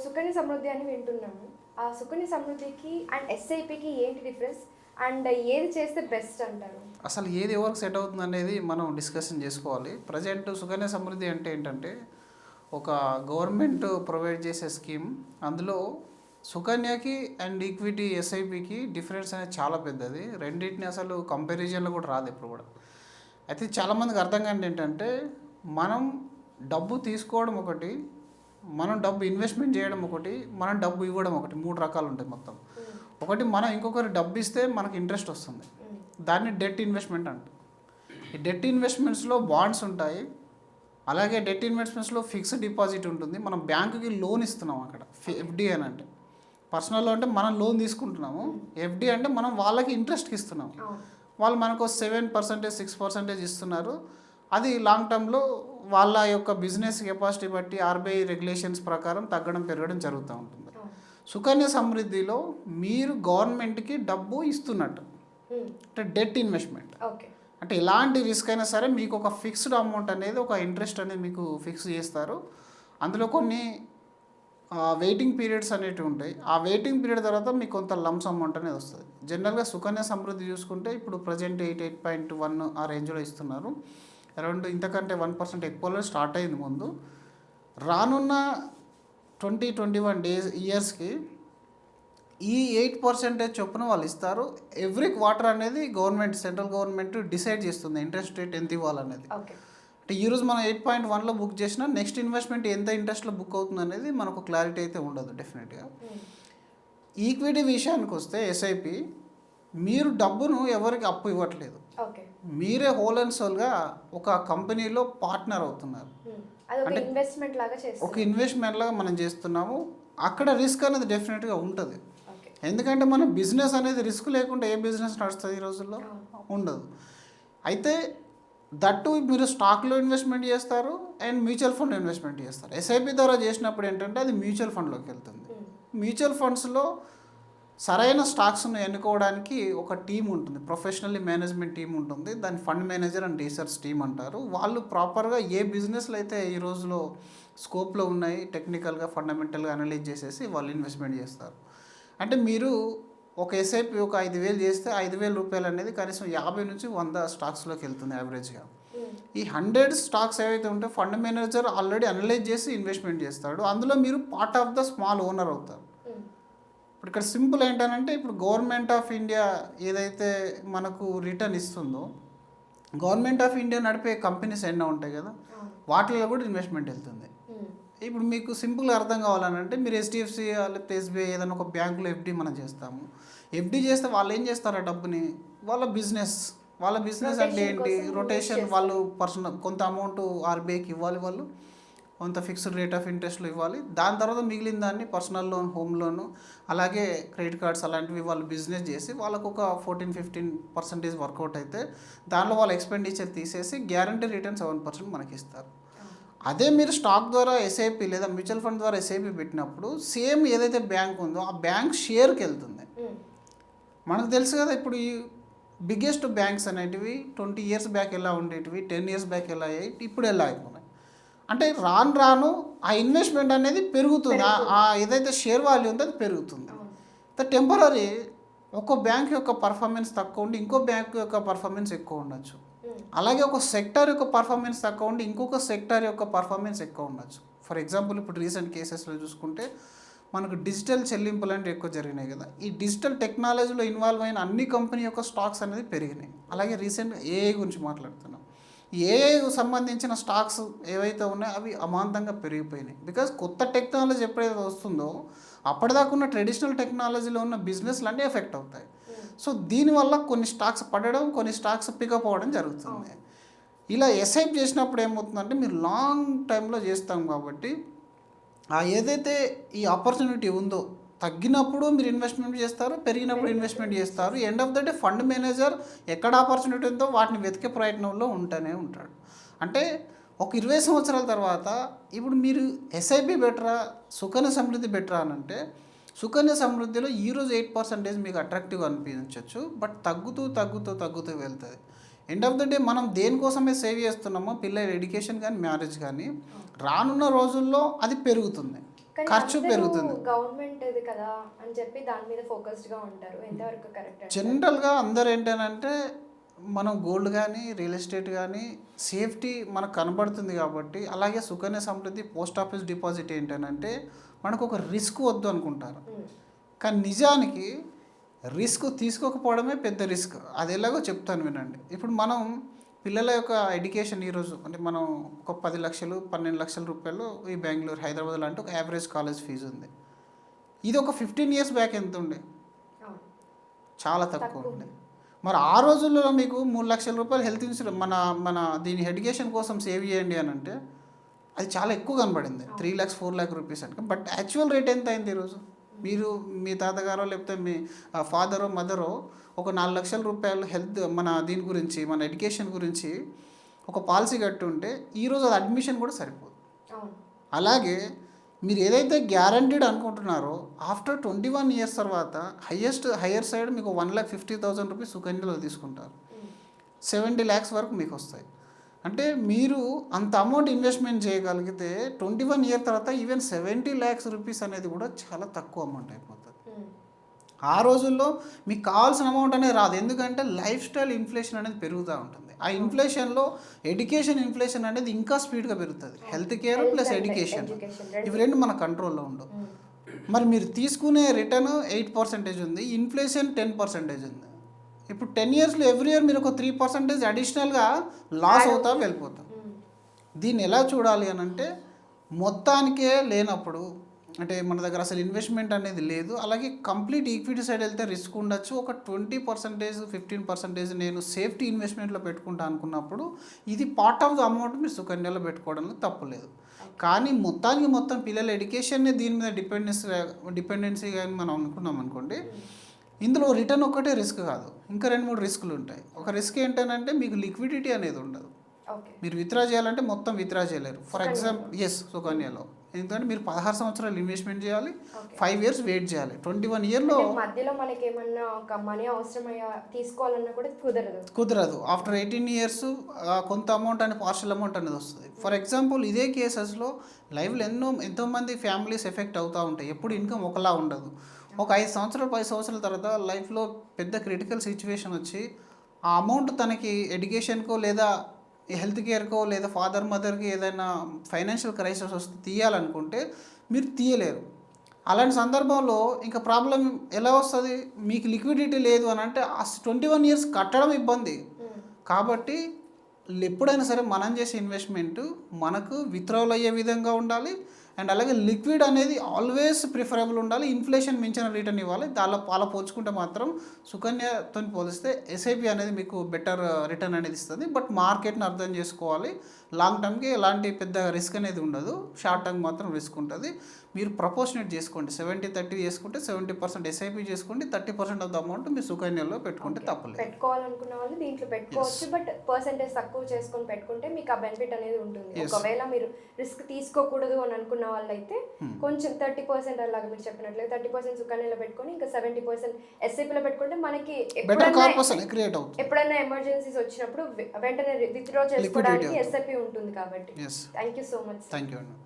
సుకన్య సమృద్ధి అని వింటున్నాము. ఆ సుకన్య సమృద్ధికి అండ్ ఎస్ఐపికి ఏంటి డిఫరెన్స్? అండ్ ఏది చేస్తే బెస్ట్ అంటారు? అసలు ఏది ఎవరికి సెట్ అవుతుంది అనేది మనం డిస్కషన్ చేసుకోవాలి. ప్రజెంట్ సుకన్య సమృద్ధి అంటే ఏంటంటే ఒక గవర్నమెంట్ ప్రొవైడ్ చేసే స్కీమ్. అందులో సుకన్యకి అండ్ ఈక్విటీ ఎస్ఐపికి డిఫరెన్స్ అనేది చాలా పెద్దది. రెండింటిని అసలు కంపారిజన్లో కూడా రాదు ఎప్పుడు కూడా. అయితే చాలామందికి అర్థం కాని ఏంటంటే మనం డబ్బు తీసుకోవడం ఒకటి, మనం డబ్బు ఇన్వెస్ట్మెంట్ చేయడం ఒకటి, మనం డబ్బు ఇవ్వడం ఒకటి, 3 రకాలు ఉంటాయి మొత్తం. ఒకటి మనం ఇంకొకరి డబ్బు ఇస్తే మనకు ఇంట్రెస్ట్ వస్తుంది, దాన్ని డెట్ ఇన్వెస్ట్మెంట్ అంటారు. ఈ డెట్ ఇన్వెస్ట్మెంట్స్లో బాండ్స్ ఉంటాయి, అలాగే డెట్ ఇన్వెస్ట్మెంట్స్లో ఫిక్స్డ్ డిపాజిట్ ఉంటుంది. మనం బ్యాంకుకి లోన్ ఇస్తున్నాం అక్కడ. ఎఫ్డి అని అంటే పర్సనల్ లోన్ అంటే మనం లోన్ తీసుకుంటున్నాము, ఎఫ్డి అంటే మనం వాళ్ళకి ఇంట్రెస్ట్కి ఇస్తున్నాము. వాళ్ళు మనకు 7%, 6% ఇస్తున్నారు. అది లాంగ్ టర్మ్లో వాళ్ళ యొక్క బిజినెస్ కెపాసిటీ బట్టి ఆర్బీఐ రెగ్యులేషన్స్ ప్రకారం తగ్గడం పెరగడం జరుగుతూ ఉంటుంది. సుకన్య సమృద్ధిలో మీరు గవర్నమెంట్కి డబ్బు ఇస్తున్నట్టు, అంటే డెట్ ఇన్వెస్ట్మెంట్. అంటే ఎలాంటి రిస్క్ అయినా సరే మీకు ఒక ఫిక్స్డ్ అమౌంట్ అనేది, ఒక ఇంట్రెస్ట్ అనేది మీకు ఫిక్స్ చేస్తారు. అందులో కొన్ని వెయిటింగ్ పీరియడ్స్ అనేవి ఉంటాయి. ఆ వెయిటింగ్ పీరియడ్ తర్వాత మీకు కొంత లంప్స్ అమౌంట్ అనేది వస్తుంది. జనరల్గా సుకన్య సమృద్ధి చూసుకుంటే ఇప్పుడు ప్రజెంట్ 8.1 ఆ రేంజ్లో ఇస్తున్నారు. అరౌండ్ ఇంతకంటే 1% ఎక్కువలో స్టార్ట్ అయింది ముందు. రానున్న 20-21 ఇయర్స్కి ఈ 8% చొప్పున వాళ్ళు ఇస్తారు. ఎవ్రీ క్వార్టర్ అనేది గవర్నమెంట్, సెంట్రల్ గవర్నమెంట్ డిసైడ్ చేస్తుంది ఇంట్రెస్ట్ రేట్ ఎంత ఇవ్వాలనేది. అంటే ఈరోజు మనం 8.1లో బుక్ చేసినా నెక్స్ట్ ఇన్వెస్ట్మెంట్ ఎంత ఇంట్రెస్ట్లో బుక్ అవుతుంది అనేది మనకు క్లారిటీ అయితే ఉండదు డెఫినెట్గా. ఈక్విటీ విషయానికి వస్తే ఎస్ఐపి, మీరు డబ్బును ఎవరికి అప్పు ఇవ్వట్లేదు, మీరే హోల్ అండ్ సోల్గా ఒక కంపెనీలో పార్ట్నర్ అవుతున్నారు. అంటే ఒక ఇన్వెస్ట్మెంట్ లాగా మనం చేస్తున్నాము. అక్కడ రిస్క్ అనేది డెఫినెట్గా ఉంటుంది. ఎందుకంటే మన బిజినెస్ అనేది రిస్క్ లేకుండా ఏ బిజినెస్ నడుస్తుంది ఈ రోజుల్లో? ఉండదు. అయితే దట్టు మీరు స్టాక్లో ఇన్వెస్ట్మెంట్ చేస్తారు అండ్ మ్యూచువల్ ఫండ్ ఇన్వెస్ట్మెంట్ చేస్తారు. ఎస్ఐపి ద్వారా చేసినప్పుడు ఏంటంటే అది మ్యూచువల్ ఫండ్లోకి వెళ్తుంది. మ్యూచువల్ ఫండ్స్లో సరైన స్టాక్స్ను ఎన్నుకోవడానికి ఒక టీం ఉంటుంది, ప్రొఫెషనల్లీ మేనేజ్మెంట్ టీం ఉంటుంది. దాన్ని fund manager and research team అంటారు. వాళ్ళు ప్రాపర్గా ఏ బిజినెస్లు అయితే ఈ రోజులో స్కోప్లో ఉన్నాయి టెక్నికల్గా, ఫండమెంటల్గా అనలైజ్ చేసేసి వాళ్ళు ఇన్వెస్ట్మెంట్ చేస్తారు. అంటే మీరు ఒక ఎస్ఐపి ఒక 5,000 చేస్తే 5,000 రూపాయలు అనేది కనీసం 50 నుంచి 100 స్టాక్స్లోకి వెళ్తుంది యావరేజ్గా. ఈ 100 స్టాక్స్ ఏవైతే ఉంటే ఫండ్ మేనేజర్ ఆల్రెడీ అనలైజ్ చేసి ఇన్వెస్ట్మెంట్ చేస్తాడు. అందులో మీరు part of the small owner అవుతారు. ఇప్పుడు ఇక్కడ సింపుల్ ఏంటంటే ఇప్పుడు గవర్నమెంట్ ఆఫ్ ఇండియా ఏదైతే మనకు రిటర్న్ ఇస్తుందో, గవర్నమెంట్ ఆఫ్ ఇండియా నడిపే కంపెనీస్ ఎన్నో ఉంటాయి కదా, వాటిలో కూడా ఇన్వెస్ట్మెంట్ వెళ్తుంది. ఇప్పుడు మీకు సింపుల్గా అర్థం కావాలంటే మీరు హెచ్డిఎఫ్సి లేకపోతే ఎస్బీఐ ఏదైనా ఒక బ్యాంకులో ఎఫ్డి మనం చేస్తాము. ఎఫ్డి చేస్తే వాళ్ళు ఏం చేస్తారు? ఆ డబ్బుని వాళ్ళ బిజినెస్ అంటే ఏంటి, రొటేషన్. వాళ్ళు పర్సనల్ కొంత అమౌంట్ ఆర్బీఐకి ఇవ్వాలి, వాళ్ళు కొంత ఫిక్స్డ్ రేట్ ఆఫ్ ఇంట్రెస్ట్లో ఇవ్వాలి. దాని తర్వాత మిగిలిన దాన్ని పర్సనల్ లోన్, హోమ్ లోను, అలాగే క్రెడిట్ కార్డ్స్ అలాంటివి వాళ్ళు బిజినెస్ చేసి వాళ్ళకు ఒక 14-15% వర్కౌట్ అయితే దానిలో వాళ్ళ ఎక్స్పెండిచర్ తీసేసి గ్యారంటీ రిటర్న్ 7% మనకి ఇస్తారు. అదే మీరు స్టాక్ ద్వారా ఎస్ఐపి లేదా మ్యూచువల్ ఫండ్ ద్వారా ఎస్ఐపి పెట్టినప్పుడు సేమ్ ఏదైతే బ్యాంక్ ఉందో ఆ బ్యాంక్ షేర్కి వెళ్తుంది. మనకు తెలుసు కదా, ఇప్పుడు ఈ బిగ్గెస్ట్ బ్యాంక్స్ అనేటివి 20 ఇయర్స్ బ్యాక్ ఎలా ఉండేటివి, 10 ఇయర్స్ బ్యాక్ ఎలా అయ్యాయి, ఇప్పుడు ఎలా అయిపోయినాయి. అంటే రాను ఆ ఇన్వెస్ట్మెంట్ అనేది పెరుగుతుంది. ఏదైతే షేర్ వాల్యూ ఉందో అది పెరుగుతుంది. టెంపరీ ఒక బ్యాంక్ యొక్క పర్ఫార్మెన్స్ తక్కువ ఉండి ఇంకో బ్యాంక్ యొక్క పర్ఫార్మెన్స్ ఎక్కువ ఉండొచ్చు. అలాగే ఒక సెక్టర్ యొక్క పర్ఫార్మెన్స్ తక్కువ ఉండి ఇంకొక సెక్టర్ యొక్క పర్ఫార్మెన్స్ ఎక్కువ ఉండొచ్చు. ఫర్ ఎగ్జాంపుల్ ఇప్పుడు రీసెంట్ కేసెస్లో చూసుకుంటే మనకు డిజిటల్ చెల్లింపులు అంటే ఎక్కువ జరిగినాయి కదా. ఈ డిజిటల్ టెక్నాలజీలో ఇన్వాల్వ్ అయిన అన్ని కంపెనీ యొక్క స్టాక్స్ అనేది పెరిగినాయి. అలాగే రీసెంట్గా ఏఐ గురించి మాట్లాడుతున్నాం. ఏఐకు సంబంధించిన స్టాక్స్ ఏవైతే ఉన్నాయో అవి అమాంతంగా పెరిగిపోయినాయి. బికాజ్ కొత్త టెక్నాలజీ ఎప్పుడైతే వస్తుందో అప్పటిదాకా ఉన్న ట్రెడిషనల్ టెక్నాలజీలో ఉన్న బిజినెస్లు అన్నీ ఎఫెక్ట్ అవుతాయి. సో దీనివల్ల కొన్ని స్టాక్స్ పడడం, కొన్ని స్టాక్స్ పికప్ అవ్వడం జరుగుతుంది. ఇలా ఎస్ఐపి చేసినప్పుడు ఏమవుతుందంటే మీరు లాంగ్ టైంలో చేస్తాం కాబట్టి ఏదైతే ఈ ఆపర్చునిటీ ఉందో తగ్గినప్పుడు మీరు ఇన్వెస్ట్మెంట్ చేస్తారు, పెరిగినప్పుడు ఇన్వెస్ట్మెంట్ చేస్తారు. End of the day fund manager ఎక్కడ ఆపర్చునిటీ ఉందో వాటిని వెతికే ప్రయత్నంలో ఉంటూనే ఉంటాడు. అంటే ఒక 20 సంవత్సరాల తర్వాత ఇప్పుడు మీరు ఎస్ఐపి బెటరా, సుకన్య సమృద్ధి బెటరా అని అంటే సుకన్య సమృద్ధిలో ఈరోజు 8% మీకు అట్రాక్టివ్ అనిపించవచ్చు, బట్ తగ్గుతూ వెళ్తుంది. ఎండ్ ఆఫ్ ద డే మనం దేనికోసమే సేవ్ చేస్తున్నామో, పిల్లల ఎడ్యుకేషన్ కానీ మ్యారేజ్ కానీ, రానున్న రోజుల్లో అది పెరుగుతుంది. కానీ ఖర్చు అందరూ పెరుగుతుంది. గవర్నమెంట్ ఇది కదా అని చెప్పి దాని మీద ఫోకస్డ్ గా ఉంటారు. ఎంతవరకు కరెక్ట్? జనరల్గా అందరు ఏంటంటే మనం గోల్డ్ కానీ రియల్ ఎస్టేట్ కానీ సేఫ్టీ మనకు కనబడుతుంది కాబట్టి, అలాగే Sukanya Samriddhi post office deposit ఏంటంటే మనకు ఒక రిస్క్ వద్దు అనుకుంటారు. కానీ నిజానికి రిస్క్ తీసుకోకపోవడమే పెద్ద రిస్క్. అది ఎలాగో చెప్తాను వినండి. ఇప్పుడు మనం పిల్లల యొక్క ఎడ్యుకేషన్ ఈరోజు అంటే మనం ఒక 10 లక్షలు 12 లక్షల రూపాయలు ఈ బెంగళూరు హైదరాబాద్ లాంటి ఒక యావరేజ్ కాలేజ్ ఫీజు ఉంది. ఇది ఒక 15 ఇయర్స్ బ్యాక్ ఎంత ఉండే? చాలా తక్కువ ఉండే. మరి ఆ రోజుల్లో మీకు 3 లక్షల రూపాయలు హెల్త్ ఇన్సూరెన్స్ మన మన దీని ఎడ్యుకేషన్ కోసం సేవ్ చేయండి అని అంటే అది చాలా ఎక్కువ కనబడింది. 3 lakhs 4 lakh రూపీస్ అంటే. బట్ యాక్చువల్ రేట్ ఎంత అయింది ఈరోజు? మీరు మీ తాతగారో లేకపోతే మీ ఫాదరో మదరో ఒక 4 లక్షల రూపాయలు హెల్త్ మన దీని గురించి మన ఎడ్యుకేషన్ గురించి ఒక పాలసీ కట్టుంటే ఈరోజు అది అడ్మిషన్ కూడా సరిపోదు. అలాగే మీరు ఏదైతే గ్యారంటీడ్ అనుకుంటున్నారో ఆఫ్టర్ 21 ఇయర్స్ తర్వాత హయ్యర్ సైడ్ మీకు 1,50,000 రూపీస్ సుకన్యలో తీసుకుంటారు. 70 lakhs వరకు మీకు వస్తాయి. అంటే మీరు అంత అమౌంట్ ఇన్వెస్ట్మెంట్ చేయగలిగితే 21 ఇయర్ తర్వాత ఈవెన్ 70 lakhs రూపీస్ అనేది కూడా చాలా తక్కువ అమౌంట్ అయిపోతుంది. ఆ రోజుల్లో మీకు కావాల్సిన అమౌంట్ అనేది రాదు. ఎందుకంటే లైఫ్ స్టైల్ ఇన్ఫ్లేషన్ అనేది పెరుగుతూ ఉంటుంది. ఆ ఇన్ఫ్లేషన్లో ఎడ్యుకేషన్ ఇన్ఫ్లేషన్ అనేది ఇంకా స్పీడ్గా పెరుగుతుంది. హెల్త్ కేర్ ప్లస్ ఎడ్యుకేషన్ ఇవి రెండు మన కంట్రోల్లో ఉండవు. మరి మీరు తీసుకునే రిటర్న్ 8% ఉంది, ఇన్ఫ్లేషన్ 10% ఉంది. ఇప్పుడు 10 ఇయర్స్లో ఎవ్రీ ఇయర్ మీరు ఒక 3% అడిషనల్గా లాస్ అవుతా వెళ్ళిపోతాం. దీన్ని ఎలా చూడాలి అని అంటే మొత్తానికే లేనప్పుడు అంటే మన దగ్గర అసలు ఇన్వెస్ట్మెంట్ అనేది లేదు, అలాగే కంప్లీట్ ఈక్విటీ సైడ్ వెళ్తే రిస్క్ ఉండొచ్చు. ఒక 20% 15% నేను సేఫ్టీ ఇన్వెస్ట్మెంట్లో పెట్టుకుంటా అనుకున్నప్పుడు ఇది పార్ట్ ఆఫ్ ద అమౌంట్ మీరు సుకన్యలో పెట్టుకోవడంలో తప్పు లేదు. కానీ మొత్తం పిల్లల ఎడ్యుకేషన్ని దీని మీద డిపెండెన్సీ కానీ మనం అనుకున్నాం అనుకోండి, ఇందులో రిటర్న్ ఒక్కటే రిస్క్ కాదు, ఇంకా 2-3 రిస్కులు ఉంటాయి. ఒక రిస్క్ ఏంటంటే మీకు లిక్విడిటీ అనేది ఉండదు. మీరు విత్డ్రా చేయాలంటే మొత్తం విత్డ్రా చేయలేరు. ఫర్ ఎగ్జాంపుల్ సుకన్యలో ఎందుకంటే మీరు 16 సంవత్సరాలు ఇన్వెస్ట్మెంట్ చేయాలి, 5 years వెయిట్ చేయాలి. 21 ఇయర్లో మధ్యలో మనకి ఏమన్నా ఒక మనీ అవసరమయ్యా తీసుకోవాలన్నా కూడా కుదరదు. ఆఫ్టర్ 18 years కొంత అమౌంట్ అని పార్షల్ అమౌంట్ అనేది వస్తుంది. ఫర్ ఎగ్జాంపుల్ ఇదే కేసెస్లో లైవ్లో ఎంతోమంది ఫ్యామిలీస్ ఎఫెక్ట్ అవుతూ ఉంటాయి. ఎప్పుడు ఇన్కమ్ ఒకలా ఉండదు. ఒక 5 సంవత్సరాలు 10 సంవత్సరాల తర్వాత లైఫ్లో పెద్ద క్రిటికల్ సిచ్యువేషన్ వచ్చి ఆ అమౌంట్ తనకి ఎడ్యుకేషన్కో లేదా హెల్త్ కేర్కో లేదా ఫాదర్ మదర్కి ఏదైనా ఫైనాన్షియల్ క్రైసిస్ వస్తే తీయాలనుకుంటే మీరు తీయలేరు. అలాంటి సందర్భంలో ఇంకా ప్రాబ్లం ఎలా వస్తుంది? మీకు లిక్విడిటీ లేదు అని అంటే ఆ 21 years కట్టడం ఇబ్బంది. కాబట్టి ఎప్పుడైనా సరే మనం చేసే ఇన్వెస్ట్మెంట్ మనకు విత్డ్రావల్ అయ్యే విధంగా ఉండాలి. అండ్ అలాగే లిక్విడ్ అనేది ఆల్వేస్ ప్రిఫరబుల్ ఉండాలి. ఇన్ఫ్లేషన్ మించిన రిటర్న్ ఇవ్వాలి. అలా పోల్చుకుంటే మాత్రం సుకన్యతో పోలిస్తే ఎస్ఐపి అనేది మీకు బెటర్ రిటర్న్ అనేది ఇస్తుంది. బట్ మార్కెట్ని అర్థం చేసుకోవాలి. లాంగ్ టర్మ్కి ఎలాంటి పెద్ద రిస్క్ అనేది ఉండదు, షార్ట్ టర్మ్ మాత్రం రిస్క్ ఉంటుంది. మీరు ప్రపోర్షనేట్ చేసుకోండి. 70-30 చేసుకుంటే 70% ఎస్ఐపి చేసుకోండి, 30% ఆఫ్ ద అమౌంట్ మీరు సుకన్యలో పెట్టుకుంటే తప్పలేదు. పెట్టుకోవాలనుకున్న వాళ్ళు దీంట్లో పెట్టుకోవచ్చు. బట్ పర్సెంటేజ్ తక్కువ చేసుకొని పెట్టుకుంటే మీకు ఆ బెనిఫిట్ అనేది ఉంటుంది. ఒకవేళ మీరు రిస్క్ తీసుకోకూడదు అని అనుకున్న వాళ్ళైతే కొంచెం 30% అలాగా మీరు చెప్పినట్లయితే 30% సుకన్యలో పెట్టుకొని ఇంకా 70% ఎస్ఐపిలో పెట్టుకుంటే మనకి ఎప్పుడైనా ఎమర్జెన్సీస్ వచ్చినప్పుడు వెంటనే విత్డ్రా చేసుకోవడానికి ఎస్ఐపి ఉంటుంది. కాబట్టి thank you so much. Thank you అండి.